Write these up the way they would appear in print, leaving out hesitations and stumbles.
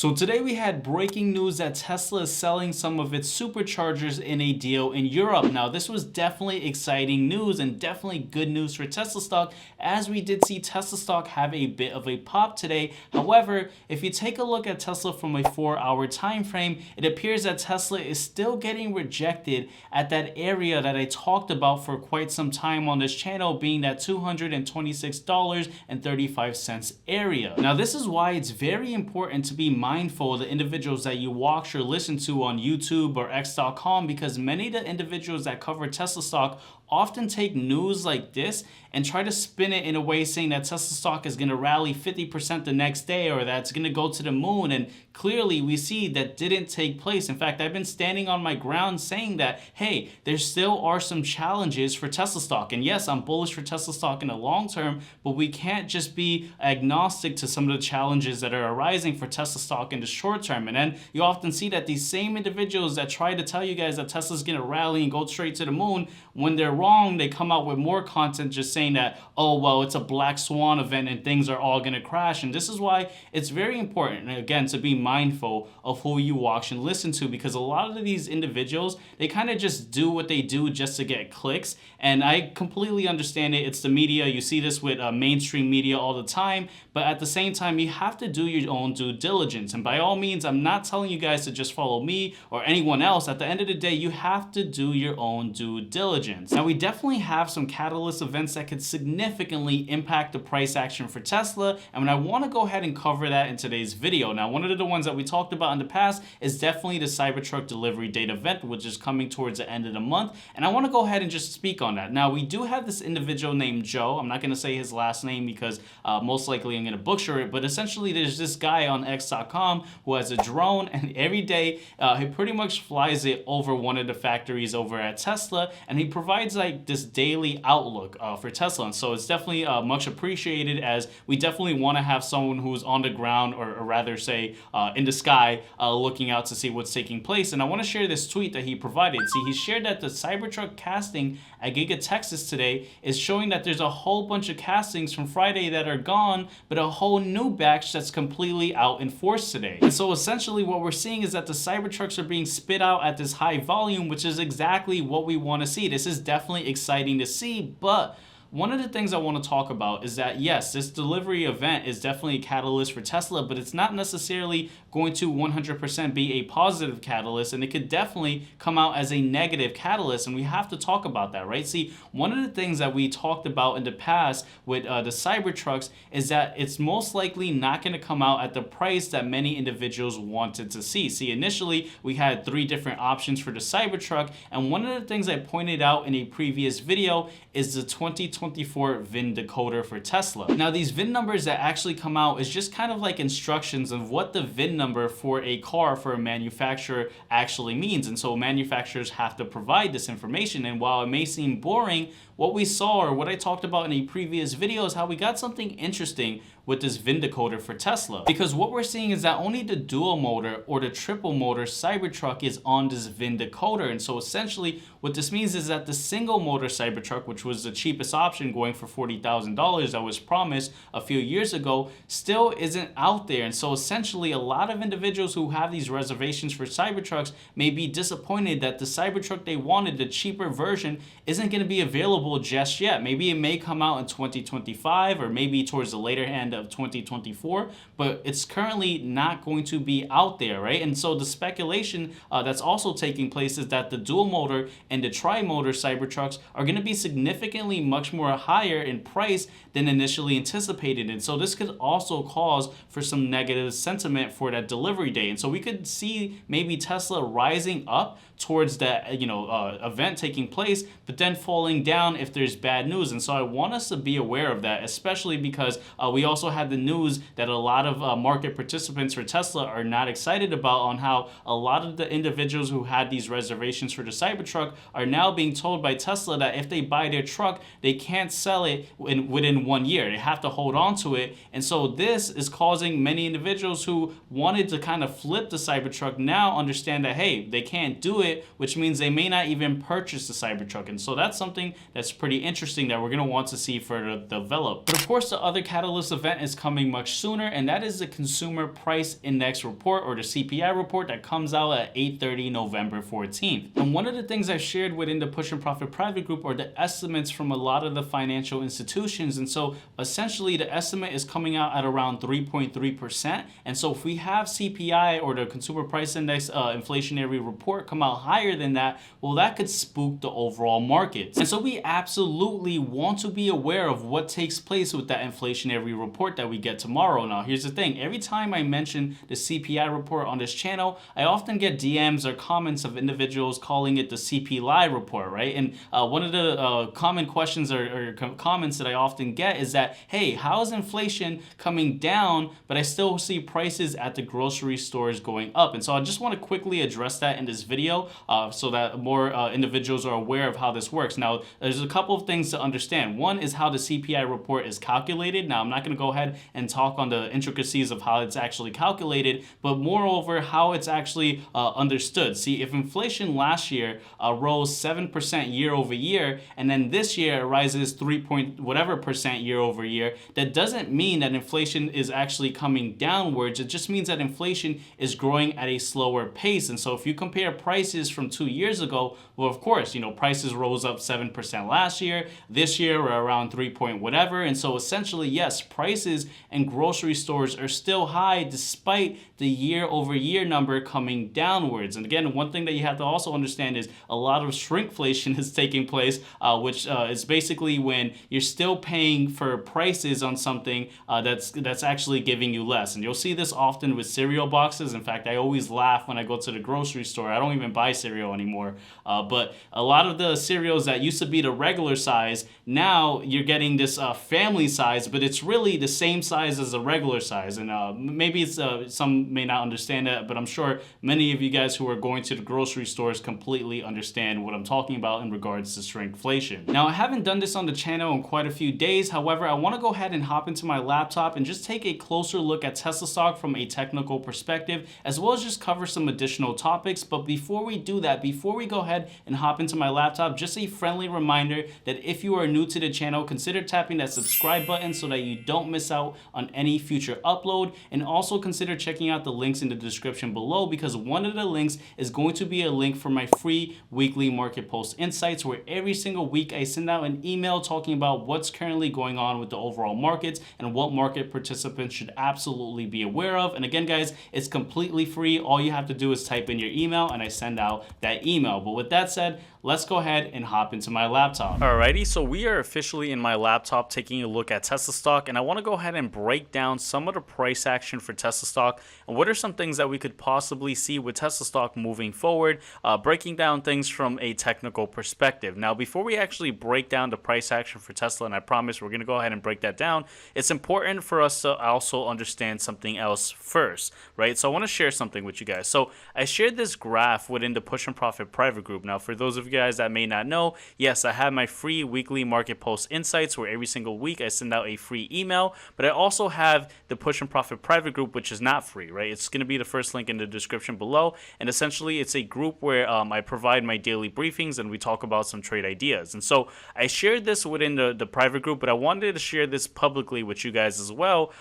So today we had breaking news that Tesla is selling some of its superchargers in a deal in Europe. Now this was definitely exciting news and definitely good news for Tesla stock, as we did see Tesla stock have a bit of a pop today. However, if you take a look at Tesla from a 4-hour time frame, it appears that Tesla is still getting rejected at that area that I talked about for quite some time on this channel, being that $226.35 area. Now this is why it's very important to be mindful of the individuals that you watch or listen to on YouTube or X.com, because many of the individuals that cover Tesla stock often take news like this and try to spin it in a way saying that Tesla stock is going to rally 50% the next day, or that it's going to go to the moon. And clearly we see that didn't take place. In fact, I've been standing on my ground saying that, hey, there still are some challenges for Tesla stock. And yes, I'm bullish for Tesla stock in the long term, but we can't just be agnostic to some of the challenges that are arising for Tesla stock in the short term. And then you often see that these same individuals that try to tell you guys that Tesla's going to rally and go straight to the moon, when they're wrong, they come out with more content just saying that, oh, well, it's a black swan event and things are all going to crash. And this is why it's very important, again, to be mindful of who you watch and listen to, because a lot of these individuals, they kind of just do what they do just to get clicks. And I completely understand it. It's the media. You see this with mainstream media all the time. But at the same time, you have to do your own due diligence. And by all means, I'm not telling you guys to just follow me or anyone else. At the end of the day, you have to do your own due diligence. Now, we definitely have some catalyst events that could significantly impact the price action for Tesla, and I want to go ahead and cover that in today's video. Now, one of the ones that we talked about in the past is definitely the Cybertruck delivery date event, which is coming towards the end of the month, and I want to go ahead and just speak on that. Now, we do have this individual named Joe. I'm not going to say his last name because most likely I'm going to butcher it, but essentially there's this guy on X.com who has a drone, and every day he pretty much flies it over one of the factories over at Tesla, and he provides like this daily outlook for Tesla. And so it's definitely much appreciated, as we definitely want to have someone who's on the ground, or rather say in the sky, looking out to see what's taking place. And I want to share this tweet that he provided. See, he shared that the Cybertruck casting at Giga Texas today is showing that there's a whole bunch of castings from Friday that are gone, but a whole new batch that's completely out in force today. And so essentially what we're seeing is that the Cybertrucks are being spit out at this high volume, which is exactly what we want to see. This is definitely exciting to see, but one of the things I want to talk about is that, yes, this delivery event is definitely a catalyst for Tesla, but it's not necessarily going to 100% be a positive catalyst, and it could definitely come out as a negative catalyst, and we have to talk about that, right? See, one of the things that we talked about in the past with the Cybertrucks is that it's most likely not going to come out at the price that many individuals wanted to see. See, initially, we had 3 different options for the Cybertruck, and one of the things I pointed out in a previous video is the 2024 VIN decoder for Tesla. Now, these VIN numbers that actually come out is just kind of like instructions of what the VIN number for a car for a manufacturer actually means. And so manufacturers have to provide this information. And while it may seem boring, what we saw, or what I talked about in a previous video, is how we got something interesting with this VIN decoder for Tesla. Because what we're seeing is that only the dual motor or the triple motor Cybertruck is on this VIN decoder. And so essentially what this means is that the single motor Cybertruck, which was the cheapest option going for $40,000 that was promised a few years ago, still isn't out there. And so essentially a lot of individuals who have these reservations for Cybertrucks may be disappointed that the Cybertruck they wanted, the cheaper version, isn't going to be available just yet. Maybe it may come out in 2025, or maybe towards the later end of 2024, but it's currently not going to be out there, right? And so the speculation that's also taking place is that the dual motor and the tri-motor Cybertrucks are going to be significantly much more higher in price than initially anticipated. And so this could also cause for some negative sentiment for that delivery day. And so we could see maybe Tesla rising up towards that event taking place, but then falling down if there's bad news. And so I want us to be aware of that, especially because we also had the news that a lot of market participants for Tesla are not excited about, on how a lot of the individuals who had these reservations for the Cybertruck are now being told by Tesla that if they buy their truck, they can't sell it within 1 year. They have to hold on to it. And so this is causing many individuals who wanted to kind of flip the Cybertruck now understand that, hey, they can't do it, which means they may not even purchase the Cybertruck. And so that's something that it's pretty interesting that we're going to want to see further develop. But of course, the other catalyst event is coming much sooner, and that is the Consumer Price Index report, or the CPI report, that comes out at 8:30 November 14th. And one of the things I shared within the Push and Profit private group are the estimates from a lot of the financial institutions. And so essentially the estimate is coming out at around 3.3%. And so if we have CPI, or the Consumer Price Index inflationary report, come out higher than that, well, that could spook the overall markets. And so we absolutely want to be aware of what takes place with that inflationary report that we get tomorrow. Now, here's the thing. Every time I mention the CPI report on this channel, I often get DMs or comments of individuals calling it the CPI report, right? And one of the common questions or comments that I often get is that, hey, how is inflation coming down, but I still see prices at the grocery stores going up? And so I just want to quickly address that in this video so that more individuals are aware of how this works. Now, there's a couple of things to understand. One is how the CPI report is calculated. Now, I'm not going to go ahead and talk on the intricacies of how it's actually calculated, but moreover, how it's actually understood. See, if inflation last year rose 7% year over year, and then this year it rises 3% year over year, that doesn't mean that inflation is actually coming downwards. It just means that inflation is growing at a slower pace. And so if you compare prices from 2 years ago, well, of course, prices rose up 7% last year. This year we're around 3 point whatever. And so essentially, yes, prices in grocery stores are still high despite the year over year number coming downwards. And again, one thing that you have to also understand is a lot of shrinkflation is taking place, which is basically when you're still paying for prices on something that's actually giving you less. And you'll see this often with cereal boxes. In fact, I always laugh when I go to the grocery store. I don't even buy cereal anymore. But a lot of the cereals that used to be the regular size, now you're getting this family size, but it's really the same size as the regular size. And maybe it's some may not understand that, but I'm sure many of you guys who are going to the grocery stores completely understand what I'm talking about in regards to shrinkflation. Now, I haven't done this on the channel in quite a few days. However, I want to go ahead and hop into my laptop and just take a closer look at Tesla stock from a technical perspective, as well as just cover some additional topics. But before we do that, before we go ahead and hop into my laptop, just a friendly reminder that if you are new to the channel, consider tapping that subscribe button so that you don't miss out on any future upload, and also consider checking out the links in the description below, because one of the links is going to be a link for my free weekly market pulse insights, where every single week I send out an email talking about what's currently going on with the overall markets and what market participants should absolutely be aware of. And again, guys, it's completely free. All you have to do is type in your email and I send out that email. But with that said, let's go ahead and hop into my laptop. Alrighty, so we are officially in my laptop taking a look at Tesla stock, and I want to go ahead and break down some of the price action for Tesla stock and what are some things that we could possibly see with Tesla stock moving forward, breaking down things from a technical perspective. Now, before we actually break down the price action for Tesla, and I promise we're going to go ahead and break that down, it's important for us to also understand something else first, right? So I want to share something with you guys. So I shared this graph within the Push and Profit private group. Now, for those of you guys that may not know, yes, I have my free weekly market pulse insights, where every single week I send out a free email, but I also have the Push and Profit private group, which is not free, right? It's going to be the first link in the description below, and essentially it's a group where I provide my daily briefings and we talk about some trade ideas. And so I shared this within the private group, but I wanted to share this publicly with you guys as well.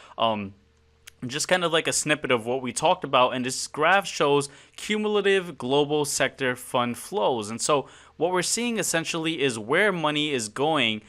Just kind of like a snippet of what we talked about, and this graph shows cumulative global sector fund flows. And so what we're seeing essentially is where money is going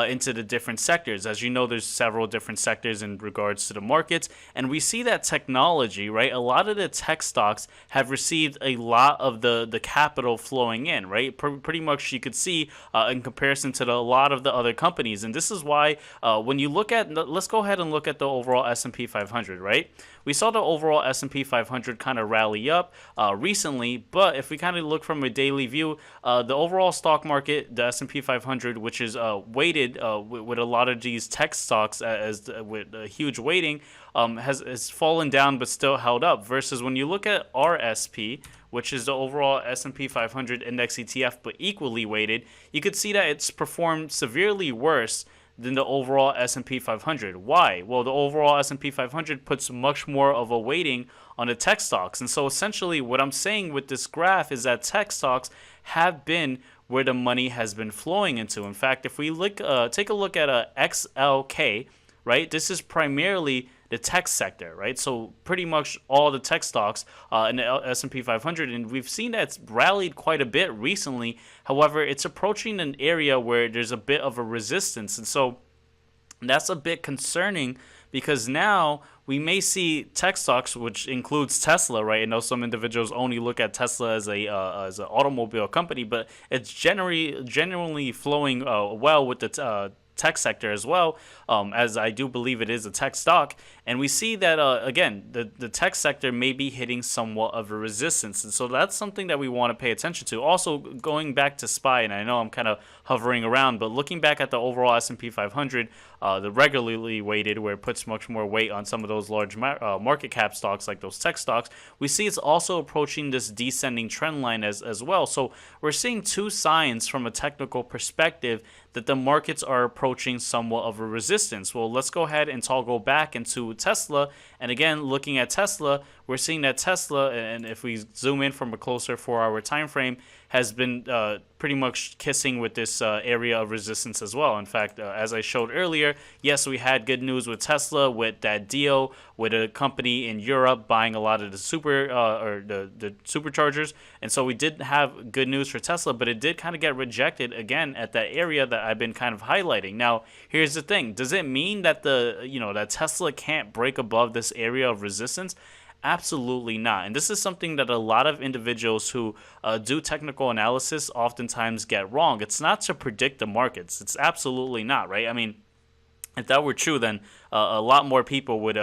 into the different sectors. As you know, there's several different sectors in regards to the markets, and we see that technology, right? A lot of the tech stocks have received a lot of the capital flowing in, right? Pretty much you could see in comparison to a lot of the other companies. And this is why when you look at, let's go ahead and look at the overall S&P 500, right? We saw the overall S&P 500 kind of rally up recently, but if we kind of look from a daily view, the overall stock market, the S&P 500, which is weighted with a lot of these tech stocks with a huge weighting, has fallen down but still held up. Versus when you look at RSP, which is the overall S&P 500 index ETF but equally weighted, you could see that it's performed severely worse than the overall S&P 500. Why? Well, the overall S&P 500 puts much more of a weighting on the tech stocks. And so essentially what I'm saying with this graph is that tech stocks have been where the money has been flowing into. In fact, if we look, take a look at a XLK, right? This is primarily the tech sector, right? So pretty much all the tech stocks in the S&P 500, and we've seen that it's rallied quite a bit recently. However, it's approaching an area where there's a bit of a resistance, and so that's a bit concerning because now we may see tech stocks, which includes Tesla, right? I know some individuals only look at Tesla as an automobile company, but it's generally flowing well with the tech sector as well, as I do believe it is a tech stock. And we see that, again, the tech sector may be hitting somewhat of a resistance. And so that's something that we want to pay attention to. Also, going back to SPY, and I know I'm kind of hovering around, but looking back at the overall S&P 500, the regularly weighted, where it puts much more weight on some of those large market cap stocks like those tech stocks, we see it's also approaching this descending trend line as well. So we're seeing two signs from a technical perspective that the markets are approaching somewhat of a resistance. Well, let's go ahead and toggle back into Tesla. And again, looking at Tesla, we're seeing that Tesla, and if we zoom in from a closer 4-hour time frame, has been pretty much kissing with this area of resistance as well. In fact, as I showed earlier, yes, we had good news with Tesla with that deal with a company in Europe buying a lot of the the superchargers, and so we did have good news for Tesla, but it did kind of get rejected again at that area that I've been kind of highlighting. Now, here's the thing: does it mean that that Tesla can't break above this area of resistance? Absolutely not. And this is something that a lot of individuals who do technical analysis oftentimes get wrong. It's not to predict the markets. It's absolutely not, right? I mean, if that were true, then a lot more people would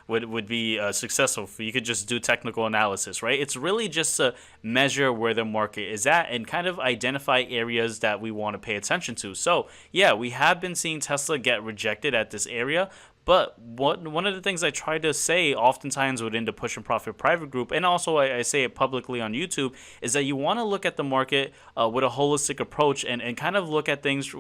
would be successful if you could just do technical analysis, right? It's really just to measure where the market is at and kind of identify areas that we want to pay attention to. So, yeah, we have been seeing Tesla get rejected at this area. But one of the things I try to say oftentimes within the Push and Profit private group, and also I say it publicly on YouTube, is that you want to look at the market with a holistic approach and kind of look at things,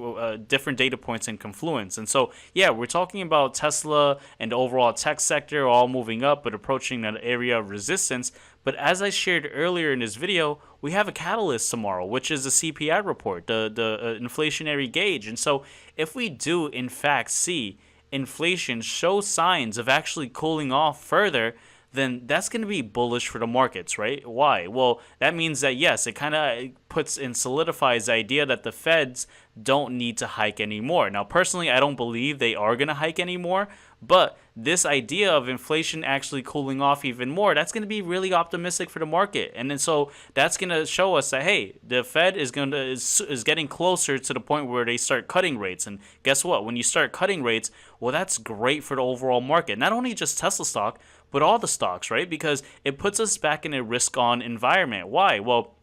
different data points in confluence. And so, yeah, we're talking about Tesla and the overall tech sector all moving up but approaching an area of resistance. But as I shared earlier in this video, we have a catalyst tomorrow, which is the CPI report, the inflationary gauge. And so if we do, in fact, see inflation show signs of actually cooling off further, then that's going to be bullish for the markets, right? Why? Well, that means that, yes, it kind of puts and solidifies the idea that the Feds don't need to hike anymore. Now, personally, I don't believe they are going to hike anymore, but this idea of inflation actually cooling off even more, that's going to be really optimistic for the market. And then so that's going to show us that, hey, the Fed is getting closer to the point where they start cutting rates. And guess what? When you start cutting rates, well, that's great for the overall market. Not only just Tesla stock, but all the stocks, right? Because it puts us back in a risk-on environment. Why? Well,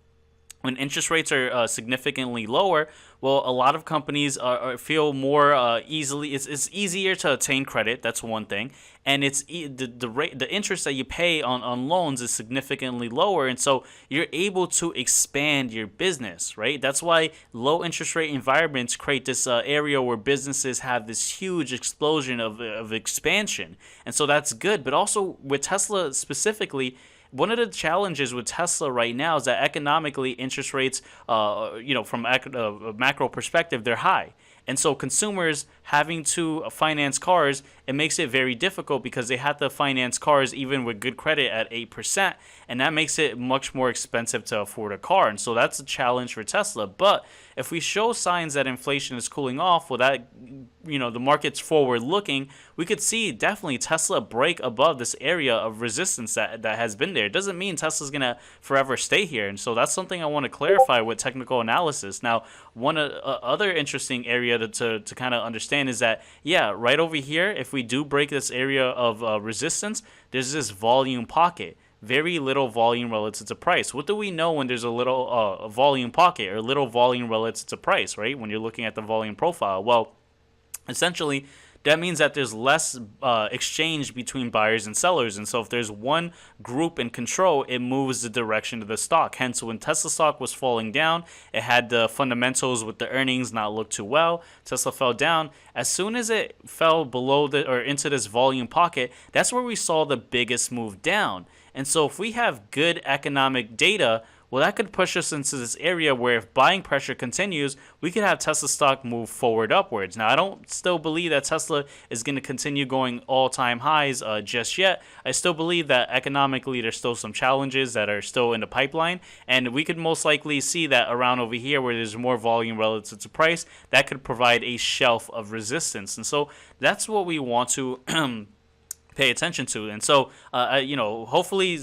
when interest rates are significantly lower, well, a lot of companies feel more easily. It's easier to attain credit. That's one thing, and it's the interest that you pay on loans is significantly lower, and so you're able to expand your business, right? That's why low interest rate environments create this area where businesses have this huge explosion of expansion, and so that's good. But also with Tesla specifically, one of the challenges with Tesla right now is that economically interest rates, from a macro perspective, they're high. And so consumers having to finance cars, it makes it very difficult because they have to finance cars even with good credit at 8%. And that makes it much more expensive to afford a car. And so that's a challenge for Tesla. But if we show signs that inflation is cooling off, well, that, the market's forward looking, we could see definitely Tesla break above this area of resistance that has been there. It doesn't mean Tesla's going to forever stay here. And so that's something I want to clarify with technical analysis. Now, one other interesting area to kind of understand is that, yeah, right over here, if we do break this area of resistance, there's this volume pocket. Very little volume relative to price. What do we know when there's a little volume pocket or little volume relative to price, right? When you're looking at the volume profile. Well, essentially, that means that there's less exchange between buyers and sellers. And so if there's one group in control, it moves the direction of the stock. Hence, when Tesla stock was falling down, it had the fundamentals with the earnings not look too well. Tesla fell down. As soon as it fell below the or into this volume pocket, that's where we saw the biggest move down. And so if we have good economic data, well, that could push us into this area where if buying pressure continues, we could have Tesla stock move forward upwards. Now, I don't still believe that Tesla is going to continue going all-time highs just yet. I still believe that economically there's still some challenges that are still in the pipeline, and we could most likely see that around over here where there's more volume relative to price, that could provide a shelf of resistance. And so that's what we want to pay attention to. And so, hopefully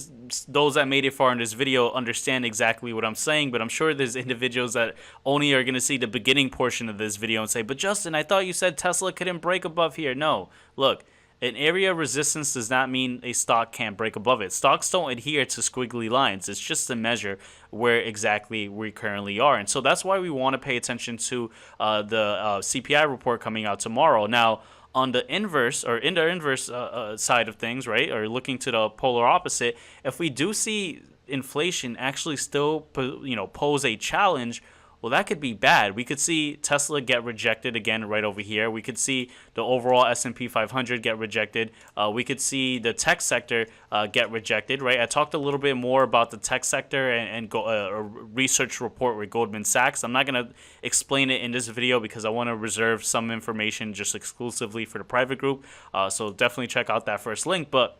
those that made it far in this video understand exactly what I'm saying, but I'm sure there's individuals that only are going to see the beginning portion of this video and say, but Justin, I thought you said Tesla couldn't break above here. No, look, an area of resistance does not mean a stock can't break above it. Stocks don't adhere to squiggly lines. It's just to measure where exactly we currently are. And so that's why we want to pay attention to the CPI report coming out tomorrow. Now, on the inverse or in the inverse side of things, right, or looking to the polar opposite, if we do see inflation actually still, pose a challenge, well, that could be bad. We could see Tesla get rejected again right over here. We could see the overall S&P 500 get rejected. We could see the tech sector get rejected, right? I talked a little bit more about the tech sector and a research report with Goldman Sachs. I'm not going to explain it in this video because I want to reserve some information just exclusively for the private group. So definitely check out that first link. But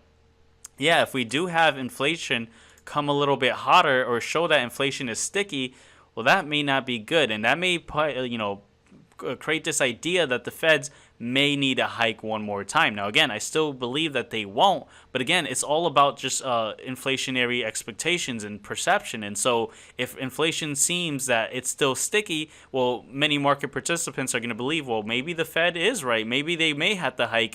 yeah, if we do have inflation come a little bit hotter or show that inflation is sticky, well, that may not be good, and that may, create this idea that the Feds may need to hike one more time. Now, again, I still believe that they won't, but again, it's all about just inflationary expectations and perception. And so if inflation seems that it's still sticky, well, many market participants are going to believe, well, maybe the Fed is right. Maybe they may have to hike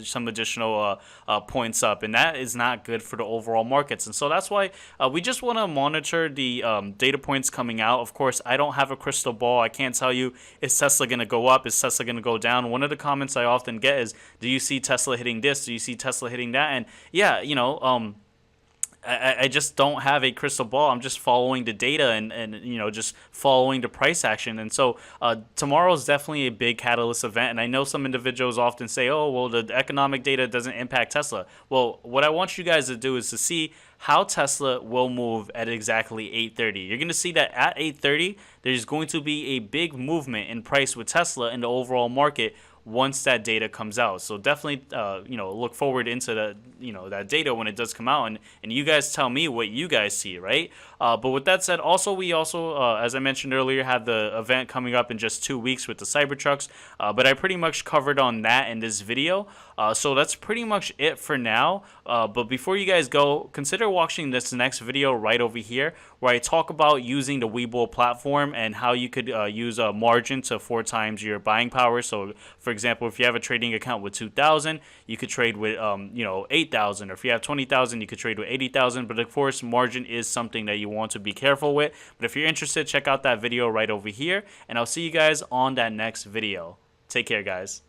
some additional points up, and that is not good for the overall markets. And so that's why we just want to monitor the data points coming out. Of course, I don't have a crystal ball. I can't tell you, is Tesla going to go up? Is Tesla going to go down? One of the comments I often get is, do you see Tesla hitting this? Do you see Tesla hitting that? And yeah, I just don't have a crystal ball. I'm just following the data and just following the price action. And so tomorrow is definitely a big catalyst event. And I know some individuals often say, oh, well, the economic data doesn't impact Tesla. Well, what I want you guys to do is to see how Tesla will move at exactly 8:30. You're going to see that at 8:30, there's going to be a big movement in price with Tesla in the overall market once that data comes out. So definitely, look forward into that data when it does come out, and you guys tell me what you guys see, right? But with that said, we also, as I mentioned earlier, have the event coming up in just 2 weeks with the Cybertrucks. But I pretty much covered on that in this video. So that's pretty much it for now. But before you guys go, consider watching this next video right over here, where I talk about using the Webull platform and how you could use a margin to 4 times your buying power. So, for example, if you have a trading account with 2,000, you could trade with 8,000, or if you have 20,000, you could trade with 80,000. But of course, margin is something that you want to be careful with. But if you're interested, check out that video right over here, and I'll see you guys on that next video. Take care, guys.